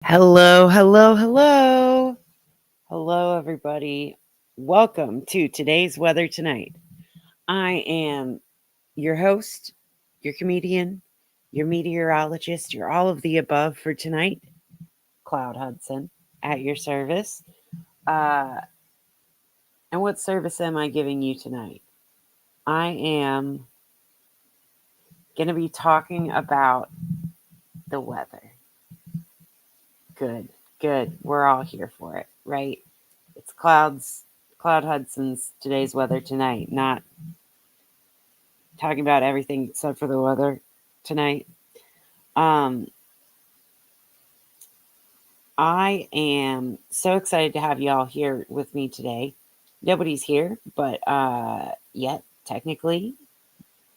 Hello, hello, hello. Hello, everybody. Welcome to today's Weather Tonight. I am your host, your comedian, your meteorologist, your all of the above for tonight, Cloud Hudson, at your service. Uh, and what service am I giving you tonight? I am going to be talking about the weather. Good, good. We're all here for it, right? It's Cloud Hudson's today's weather tonight, not talking about everything except for the weather tonight. Um, I am so excited to have y'all here with me today. Nobody's here, but yet technically,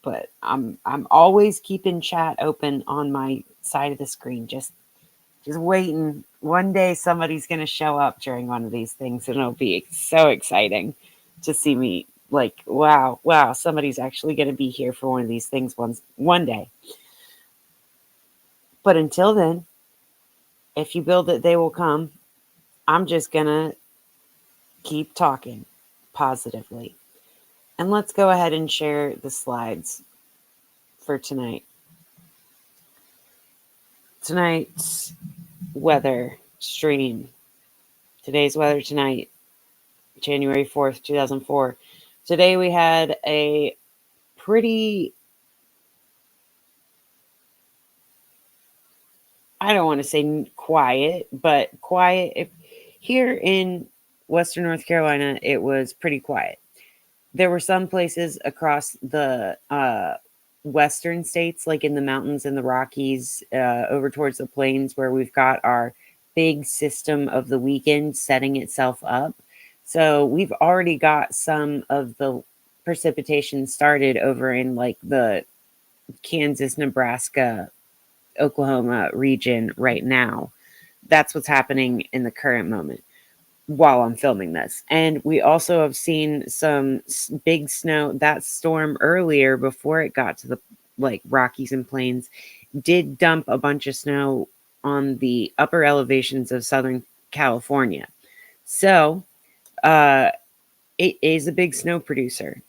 but I'm always keeping chat open on my side of the screen, just waiting. One day somebody's gonna show up during one of these things, and it'll be so exciting to see me. Like, wow, somebody's actually gonna be here for one of these things one day. But until then, if you build it, they will come. I'm just gonna keep talking positively. And let's go ahead and share the slides for tonight. Tonight's weather stream. Today's weather tonight, January 4th, 2004. Today we had a pretty, I don't want to say quiet, but quiet. Here in Western North Carolina, it was pretty quiet. There were some places across the western states, like in the mountains and the Rockies, over towards the plains, where we've got our big system of the weekend setting itself up. So we've already got some of the precipitation started over in like the Kansas, Nebraska, Oklahoma region right now. That's what's happening in the current moment while I'm filming this. And we also have seen some big snow. That storm earlier, before it got to the like Rockies and Plains, did dump a bunch of snow on the upper elevations of Southern California. So it is a big snow producer.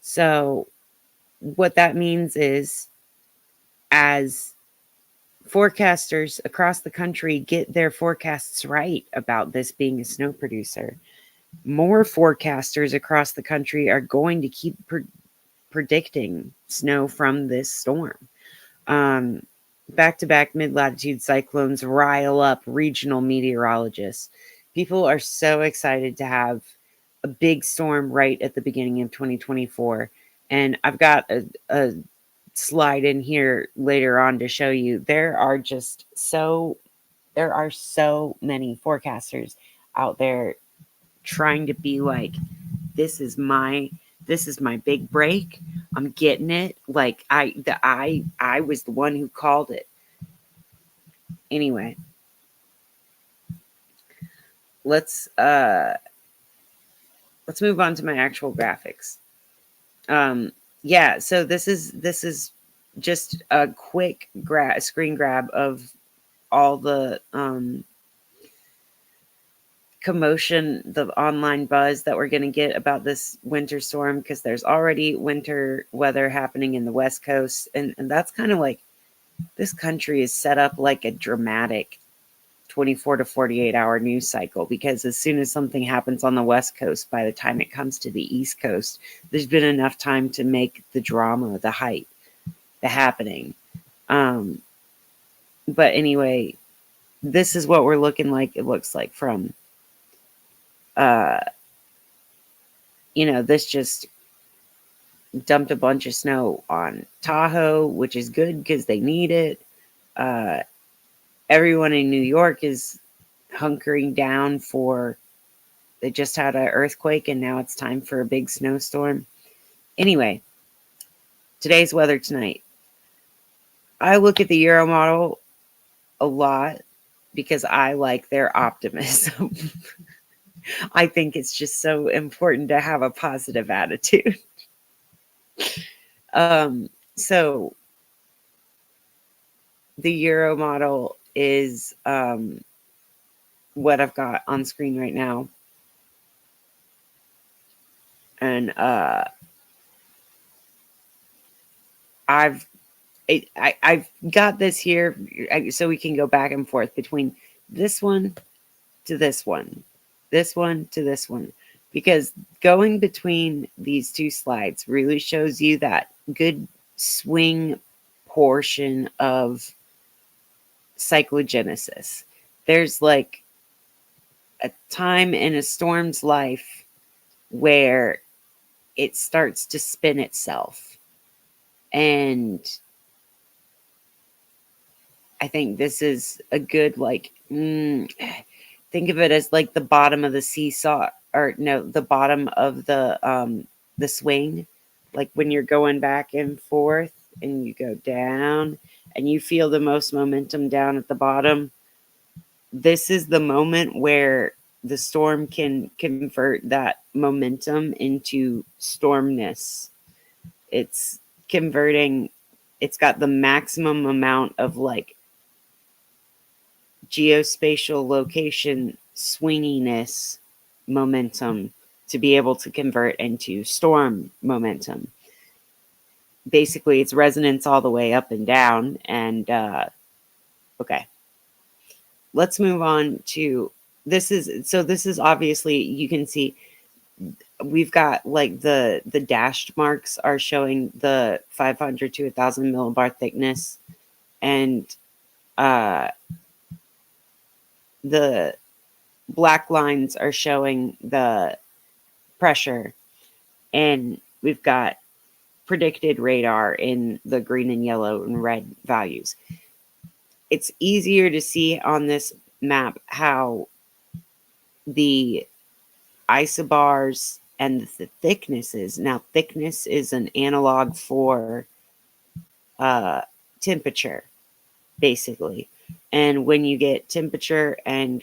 So what that means is, as forecasters across the country get their forecasts right about this being a snow producer, more forecasters across the country are going to keep predicting snow from this storm. Back-to-back mid-latitude cyclones rile up regional meteorologists. People are so excited to have a big storm right at the beginning of 2024. And I've got a slide in here later on to show you. There are so many forecasters out there trying to be like, this is my big break. I'm getting it. Like I was the one who called it. Anyway, let's move on to my actual graphics. Yeah, so this is just a quick screen grab of all the commotion, the online buzz that we're going to get about this winter storm, because there's already winter weather happening in the West Coast. And that's kind of like, this country is set up like a dramatic 24 to 48 hour news cycle, because as soon as something happens on the West Coast, by the time it comes to the East Coast, there's been enough time to make the drama, the hype, the happening. But anyway, this is what we're looking like. It looks like from this just dumped a bunch of snow on Tahoe, which is good because they need it. Everyone in New York is hunkering down for, they just had an earthquake and now it's time for a big snowstorm. Anyway, today's weather tonight. I look at the Euro model a lot because I like their optimism. I think it's just so important to have a positive attitude. So the Euro model is what I've got on screen right now. And I've got this here so we can go back and forth between this one to this one, this one to this one, because going between these two slides really shows you that good swing portion of cyclogenesis. There's like a time in a storm's life where it starts to spin itself. And I think this is a good, like, think of it as like the bottom of the seesaw, or no, the bottom of the swing. Like when you're going back and forth and you go down and you feel the most momentum down at the bottom. This is the moment where the storm can convert that momentum into stormness. It's converting, it's got the maximum amount of like geospatial location swinginess momentum to be able to convert into storm momentum. Basically, it's resonance all the way up and down. And okay, let's move on to this. This is obviously, you can see we've got like the dashed marks are showing the 500 to 1,000 millibar thickness, and the black lines are showing the pressure, and we've got predicted radar in the green and yellow and red values. It's easier to see on this map how the isobars and the thicknesses. Now, thickness is an analog for temperature, basically. And when you get temperature and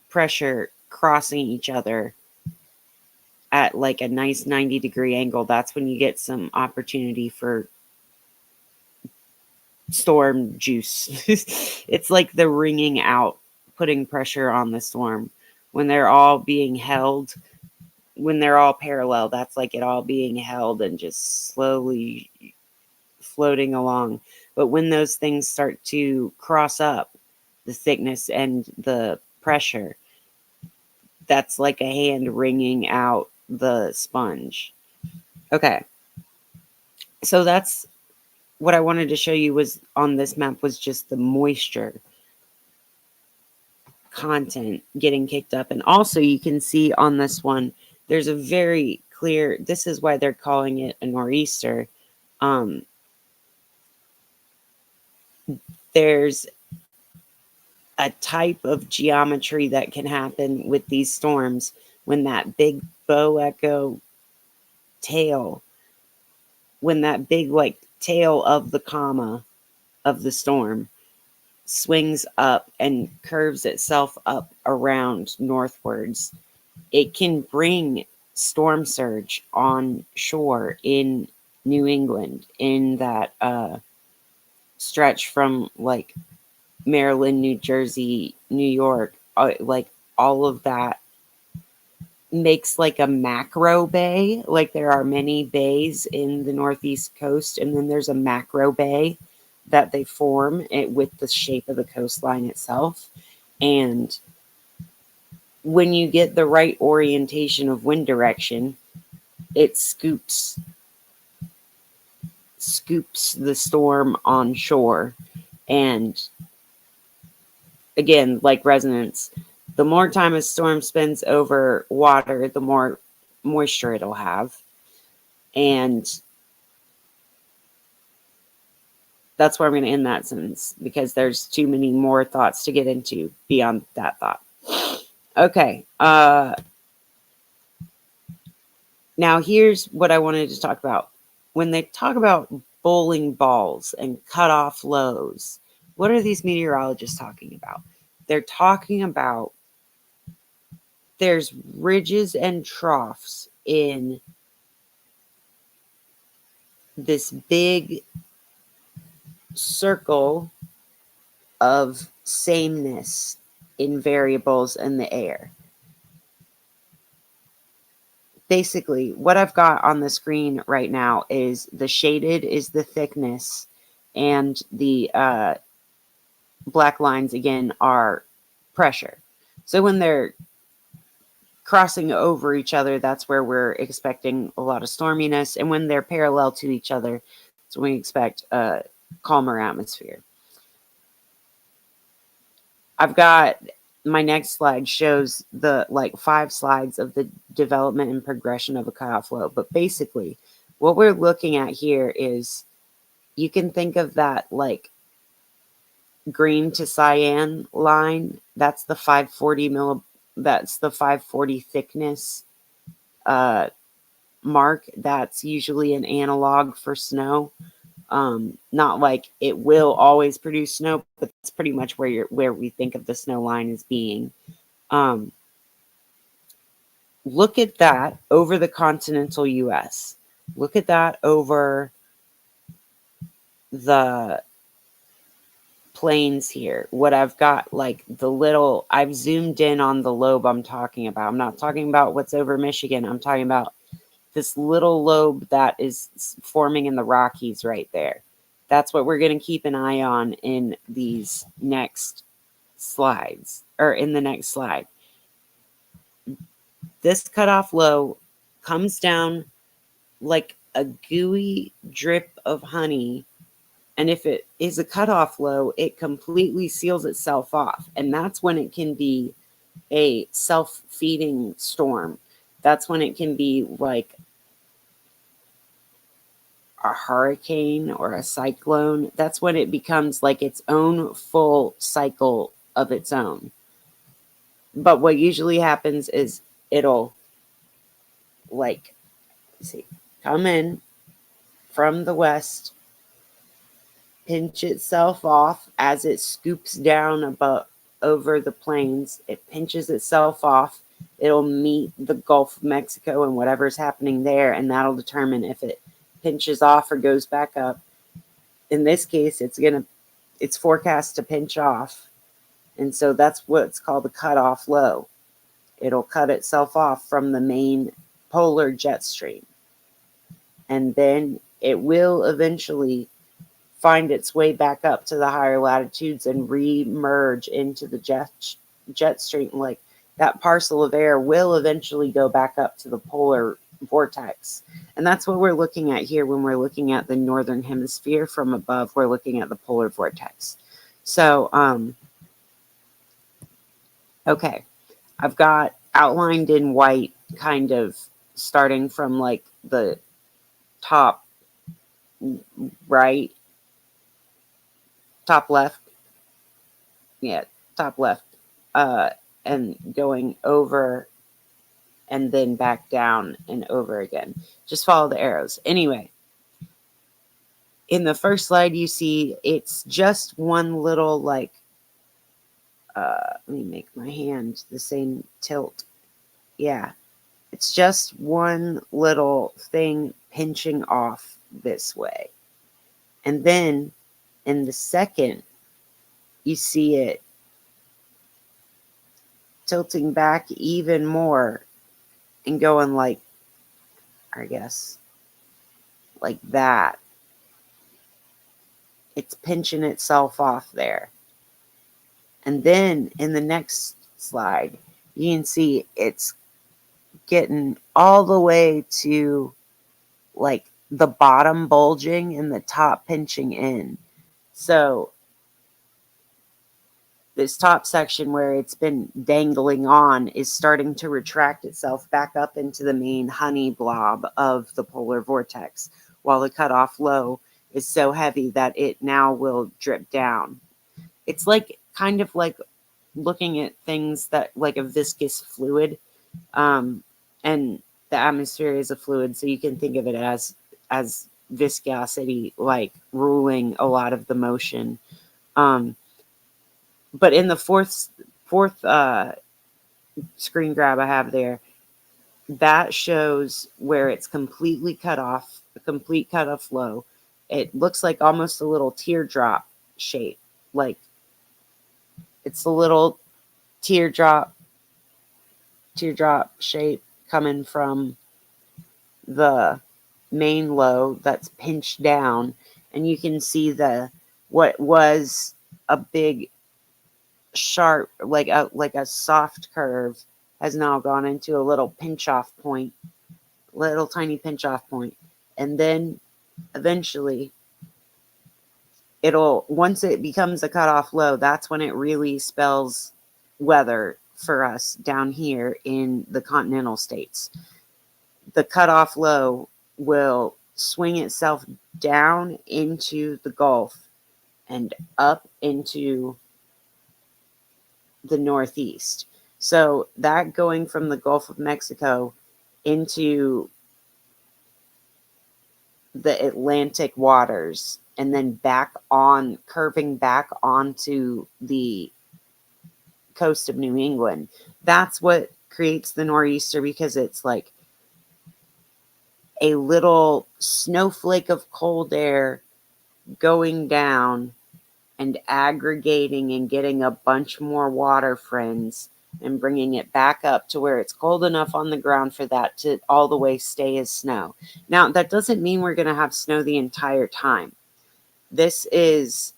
pressure crossing each other at like a nice 90-degree angle, that's when you get some opportunity for storm juice. It's like the wringing out, putting pressure on the storm. When they're all being held, when they're all parallel, that's like it all being held and just slowly floating along. But when those things start to cross up, the thickness and the pressure, that's like a hand wringing out the sponge. Okay. So that's what I wanted to show you was on this map was just the moisture content getting kicked up. And also you can see on this one, there's a very clear, this is why they're calling it a nor'easter. There's a type of geometry that can happen with these storms when that big bow echo tail, when that big like tail of the comma of the storm swings up and curves itself up around northwards, it can bring storm surge on shore in New England, in that stretch from like Maryland, New Jersey, New York, like all of that makes like a macro bay. Like there are many bays in the Northeast coast, and then there's a macro bay that they form it with the shape of the coastline itself. And when you get the right orientation of wind direction, it scoops the storm on shore. And again, like resonance, the more time a storm spends over water, the more moisture it'll have. And that's where I'm going to end that sentence, because there's too many more thoughts to get into beyond that thought. Okay. Now here's what I wanted to talk about. When they talk about bowling balls and cutoff lows, what are these meteorologists talking about? They're talking about there's ridges and troughs in this big circle of sameness in variables in the air. Basically, what I've got on the screen right now is the shaded is the thickness, and the black lines again are pressure. So when they're crossing over each other, that's where we're expecting a lot of storminess. And when they're parallel to each other, so we expect a calmer atmosphere. I've got my next slide shows the like 5 slides of the development and progression of a cutoff low. But basically, what we're looking at here is, you can think of that like green to cyan line. That's the 540 that's the 540 thickness mark. That's usually an analog for snow. Not like it will always produce snow, but that's pretty much where we think of the snow line as being. Look at that over the continental US. Look at that over the plains here. What I've got, like the little, I've zoomed in on the lobe I'm talking about. I'm not talking about what's over Michigan. I'm talking about this little lobe that is forming in the Rockies right there. That's what we're going to keep an eye on in these next slides, or in the next slide. This cutoff low comes down like a gooey drip of honey. And if it is a cutoff low, it completely seals itself off. And that's when it can be a self-feeding storm. That's when it can be like a hurricane or a cyclone. That's when it becomes like its own full cycle of its own. But what usually happens is it'll like, come in from the west, pinch itself off as it scoops down over the plains. It pinches itself off. It'll meet the Gulf of Mexico and whatever's happening there, and that'll determine if it pinches off or goes back up. In this case, it's forecast to pinch off, and so that's what's called a cutoff low. It'll cut itself off from the main polar jet stream, and then it will eventually find its way back up to the higher latitudes and re-merge into the jet stream. Like that parcel of air will eventually go back up to the polar vortex. And that's what we're looking at here when we're looking at the northern hemisphere from above. We're looking at the polar vortex. So, okay. I've got outlined in white, kind of starting from like the top right, top left, top left, and going over and then back down and over again. Just follow the arrows. Anyway, in the first slide, you see it's just one little like, let me make my hand the same tilt. Yeah, it's just one little thing pinching off this way. And then in the second, you see it tilting back even more and going like, I guess, like that. It's pinching itself off there. And then in the next slide, you can see it's getting all the way to like the bottom bulging and the top pinching in. So this top section where it's been dangling on is starting to retract itself back up into the main honey blob of the polar vortex, while the cutoff low is so heavy that it now will drip down. It's like kind of like looking at things that like a viscous fluid, and the atmosphere is a fluid, so you can think of it as viscosity, like ruling a lot of the motion. But in the fourth screen grab I have there, that shows where it's completely cut off, a complete cutoff low. It looks like almost a little teardrop shape, like it's a little teardrop shape coming from the main low that's pinched down, and you can see what was a big sharp, like a soft curve, has now gone into a little pinch off point, little tiny pinch off point. And then eventually once it becomes a cutoff low, that's when it really spells weather for us down here in the continental states. The cutoff low will swing itself down into the Gulf and up into the Northeast. So that going from the Gulf of Mexico into the Atlantic waters and then curving back onto the coast of New England. That's what creates the nor'easter, because it's like a little snowflake of cold air going down and aggregating and getting a bunch more water friends and bringing it back up to where it's cold enough on the ground for that to all the way stay as snow. Now, that doesn't mean we're going to have snow the entire time. This is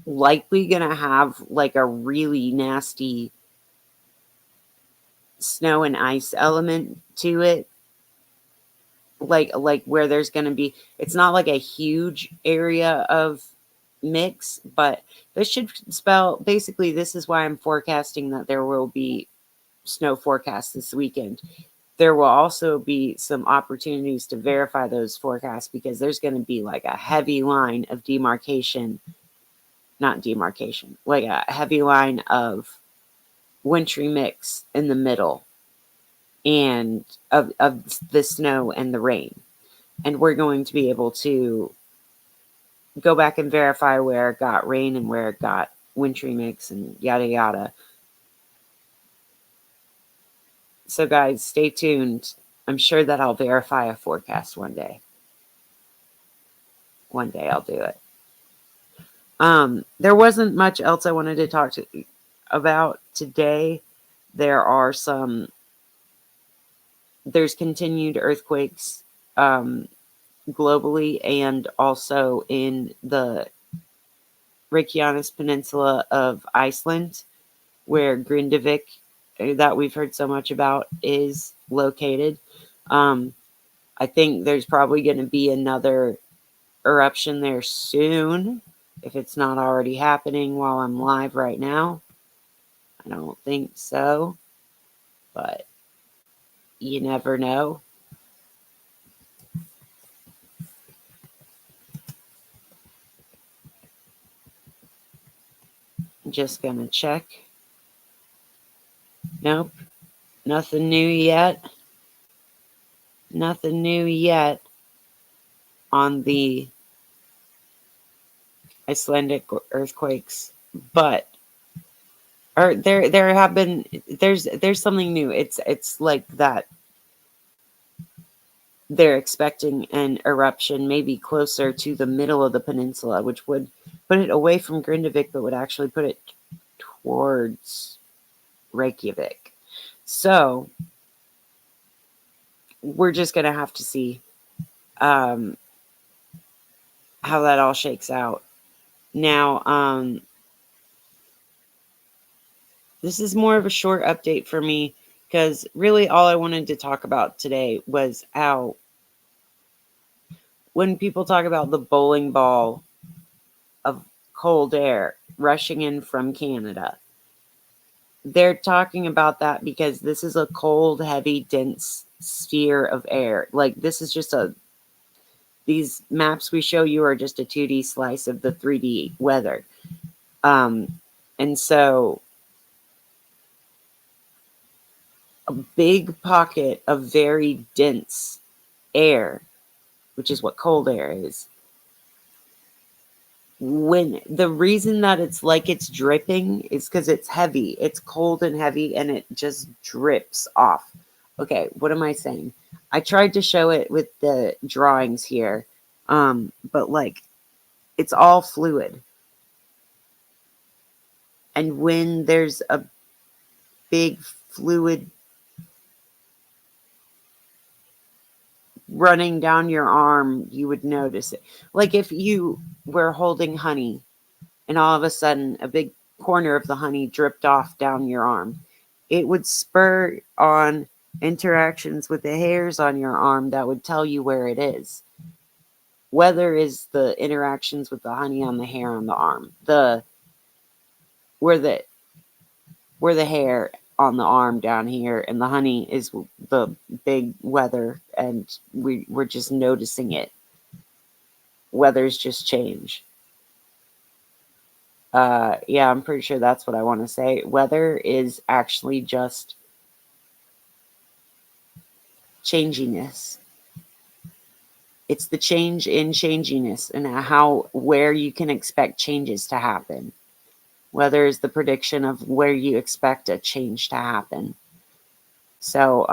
likely going to have like a really nasty snow and ice element to it. Like where there's going to be, it's not like a huge area of mix, but this should spell, basically this is why I'm forecasting that there will be snow forecasts this weekend. There will also be some opportunities to verify those forecasts, because there's going to be like a heavy line of like a heavy line of wintry mix in the middle and of the snow and the rain. And we're going to be able to go back and verify where it got rain and where it got wintry mix and yada yada. So guys, stay tuned. I'm sure that I'll verify a forecast one day. One day I'll do it. There wasn't much else I wanted to talk about today. There's continued earthquakes globally, and also in the Rearcast Peninsula of Iceland, where Grindavik, that we've heard so much about, is located. I think there's probably going to be another eruption there soon, if it's not already happening while I'm live right now. I don't think so, but you never know. I'm just going to check. Nope. Nothing new yet. Nothing new yet on the Icelandic earthquakes, but there have been, there's something new. It's like that they're expecting an eruption maybe closer to the middle of the peninsula, which would put it away from Grindavik, but would actually put it towards Reykjavik. So we're just going to have to see how that all shakes out. Now, this is more of a short update for me, because really all I wanted to talk about today was how, when people talk about the bowling ball of cold air rushing in from Canada, they're talking about that because this is a cold, heavy, dense sphere of air. Like, this is just these maps we show you are just a 2D slice of the 3D weather. And so a big pocket of very dense air, which is what cold air is. When the reason that it's like it's dripping is because it's heavy. It's cold and heavy, and it just drips off. Okay, what am I saying? I tried to show it with the drawings here, but like, it's all fluid. And when there's a big fluid running down your arm, you would notice it. Like if you were holding honey and all of a sudden a big corner of the honey dripped off down your arm, it would spur on interactions with the hairs on your arm that would tell you where it is. Weather is the interactions with the honey on the hair on the arm. Where the hair on the arm down here, and the honey is the big weather, and we're just noticing it. Weathers just change. Yeah, I'm pretty sure that's what I want to say. Weather is actually just changiness. It's the change in changiness and where you can expect changes to happen. Weather is the prediction of where you expect a change to happen. So,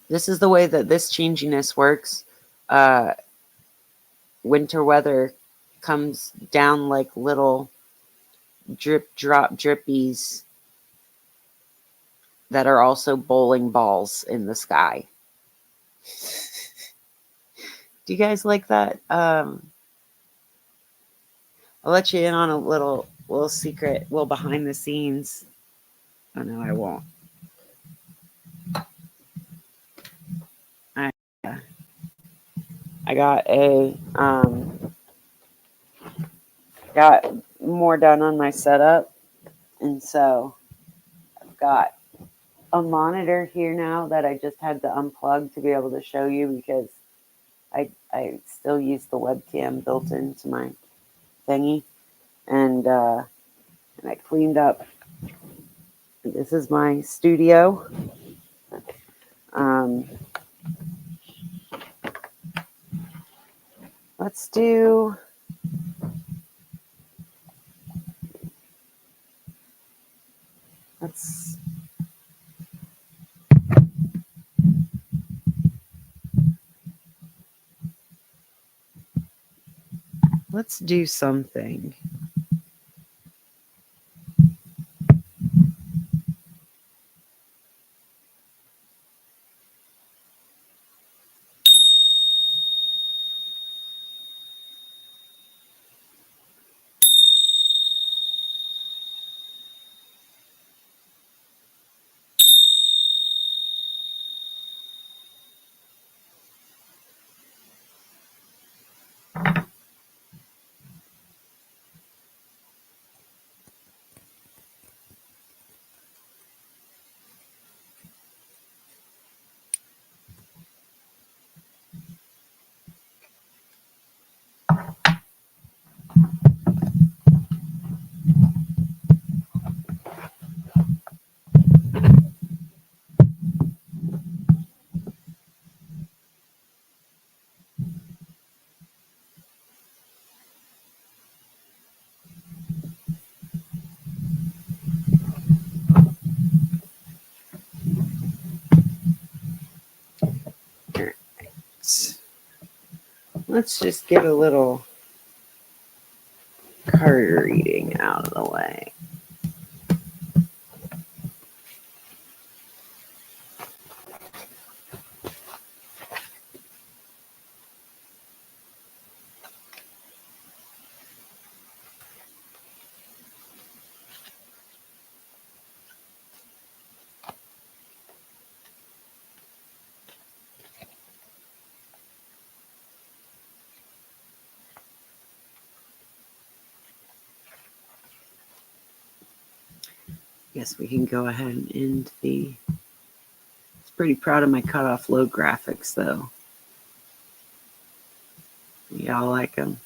this is the way that this changiness works. Winter weather comes down like little drip, drop, drippies that are also bowling balls in the sky. Do you guys like that? I'll let you in on a little secret, behind the scenes. Oh no, I won't. I got more done on my setup, and so I've got a monitor here now that I just had to unplug to be able to show you, because I still use the webcam built into my thingy, and I cleaned up. This is my studio. Let's do. Let's do something. Let's just get a little card reading out of the way. Guess we can go ahead and end the. Pretty proud of my cutoff low graphics, though. Y'all like them?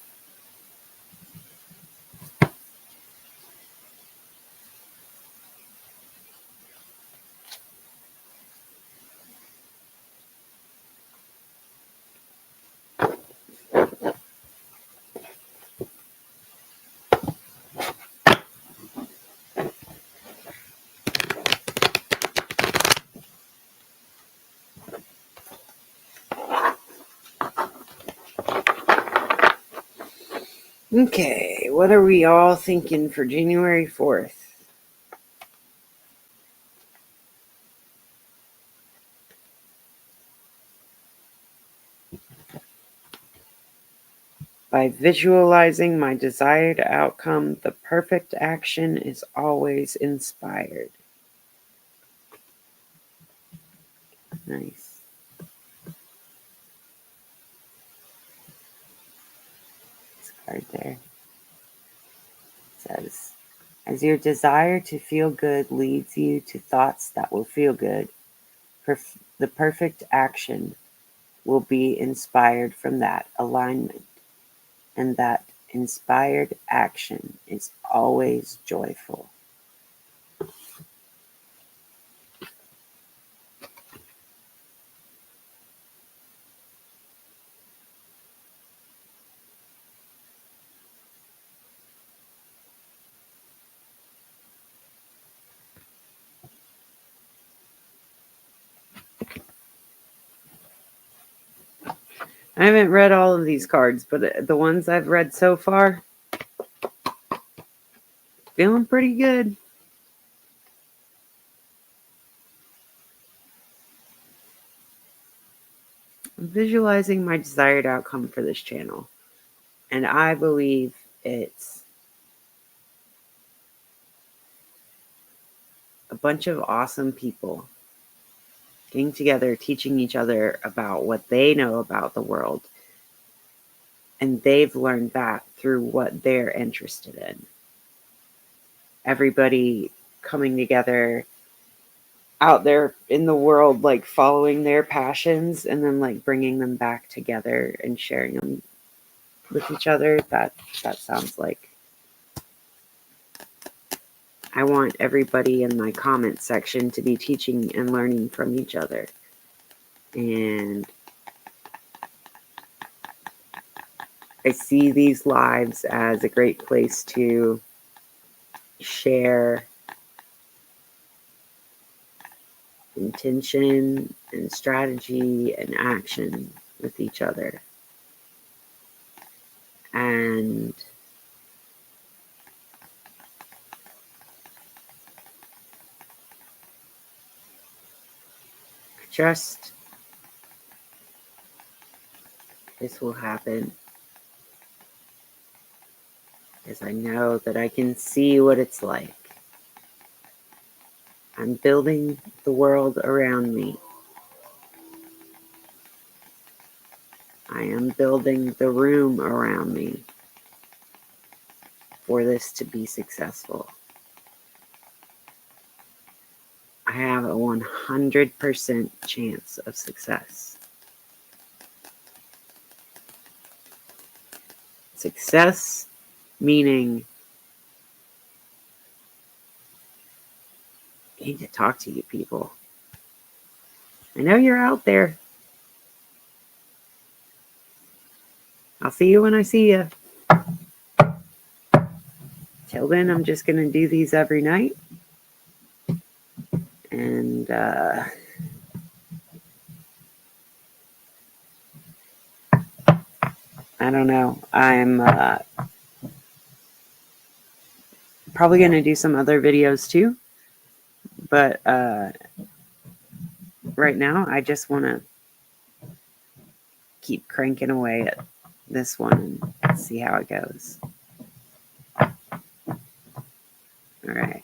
Okay, what are we all thinking for January 4th? By visualizing my desired outcome, the perfect action is always inspired. Nice. This card there says, as your desire to feel good leads you to thoughts that will feel good, the perfect action will be inspired from that alignment, and that inspired action is always joyful. I haven't read all of these cards, but the ones I've read so far, feeling pretty good. I'm visualizing my desired outcome for this channel, and I believe it's a bunch of awesome people getting together, teaching each other about what they know about the world, and they've learned that through what they're interested in. Everybody coming together out there in the world, like following their passions and then like bringing them back together and sharing them with each other. That sounds like I want everybody in my comment section to be teaching and learning from each other. And I see these lives as a great place to share intention and strategy and action with each other. And trust this will happen, because I know that I can see what it's like. I'm building the world around me. I am building the room around me for this to be successful. I have a 100% chance of success. Success meaning I need to talk to you people. I know you're out there. I'll see you when I see you. Till then, I'm just going to do these every night. And I don't know. I'm probably going to do some other videos too. But right now, I just want to keep cranking away at this one and see how it goes. All right.